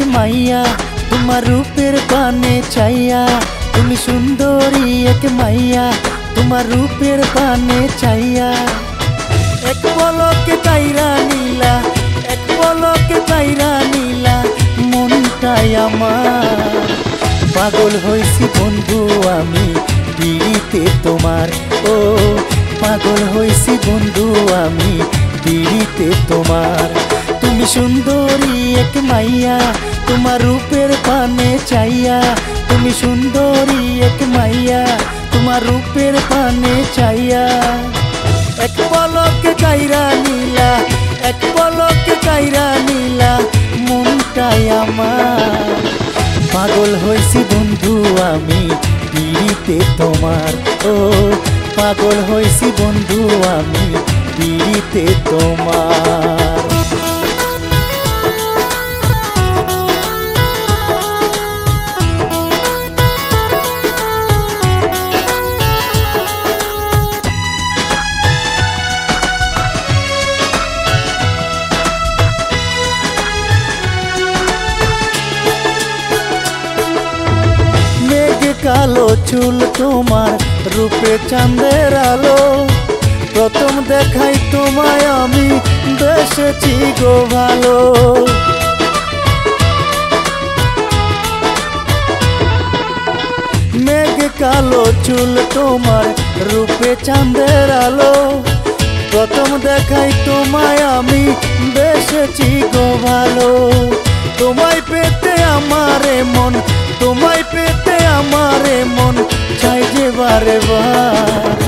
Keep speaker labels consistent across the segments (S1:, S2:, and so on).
S1: एक माइया तुम्हार रूपेर पाने चाइया तुमी सुंदरी एक माइया तुम्हार रूपेर पाने चाइया एक पलके काइरा नीला एक पलके काइरा नीला मनटाई आमार पागल हইছি बंधु आमी पिड़िते तोमार ओ पागल हইছি बंधु आमी पिड़िते तोमार तुमी सुंदरी एक माइया तुम्हार रूपेर पाने चाइया तुमी सुंदरी एक माइया तुम्हार रूपेर पाने चाइया एक पलके काइरा नीला एक पलके काइरा नीला मनटाई आमार पागल हইছি बंधु आमी पिड़िते तोमार ओ पागल हইছি बंधु आमी पिड़िते तोमार कालो चूल तोमार रूपे चाँदेर आलो प्रथम देखाई तोमाय आमी बेसेছি गो भालो मेघ कालो चूल तोमार रूपे चाँदेर आलो प्रथम देखाई तोमाय आमी बेसेছি गो भालो तोमाय पेते आमारे मन तोमाय पेते आमारे मन चाই যে বারে বার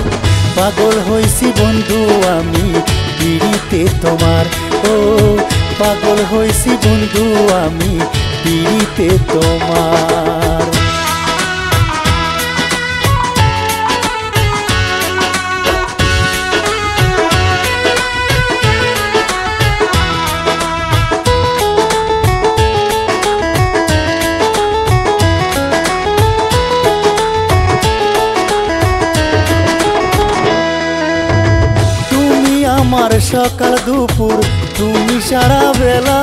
S1: पागल হইছি बंधु आमी पिड़िते तोमार ओ पागल হইছি बंधु आमी पिड़िते तोमार আমার সকাল দুপুর তুমি সারা বেলা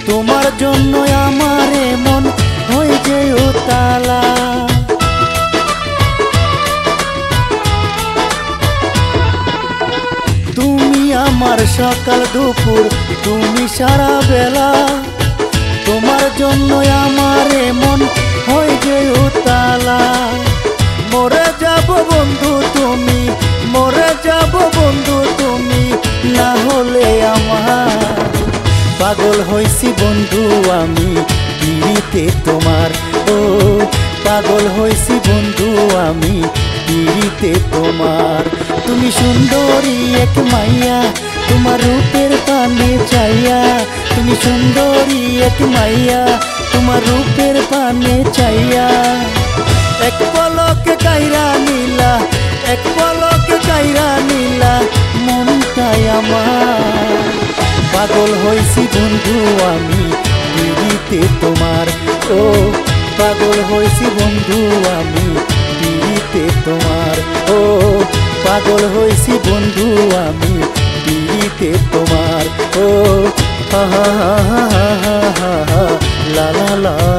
S1: তোমার জন্য আমার মন হয়ে যে উতালা তুমি আমার সকাল দুপুর তুমি সারা বেলা তোমার জন্য আমার মন হয়ে যে উতালা মরে যাব বন্ধু তুমি মরে যাব বন্ধু তুমি না হলে আমার পাগল হইছি বন্ধু আমি পিড়িতে তোমার ও পাগল হইছি বন্ধু আমি পিড়িতে তোমার তুমি সুন্দরী এক মাইয়া তোমার রূপের পানে চাইয়া তুমি সুন্দরী এক মাইয়া তোমার রূপের পানে চাইয়া এক পলকে কাইরা নীলা এক পলকে কাইরা নীলা মনটাই আমার পাগল হইছি বন্ধু আমি পিড়িতে তোমার ও পাগল হইছি বন্ধু আমি পিড়িতে তোমার ও পাগল হইছি বন্ধু আমি পিড়িতে তোমার ও হা হা হা হা হা লা লা লা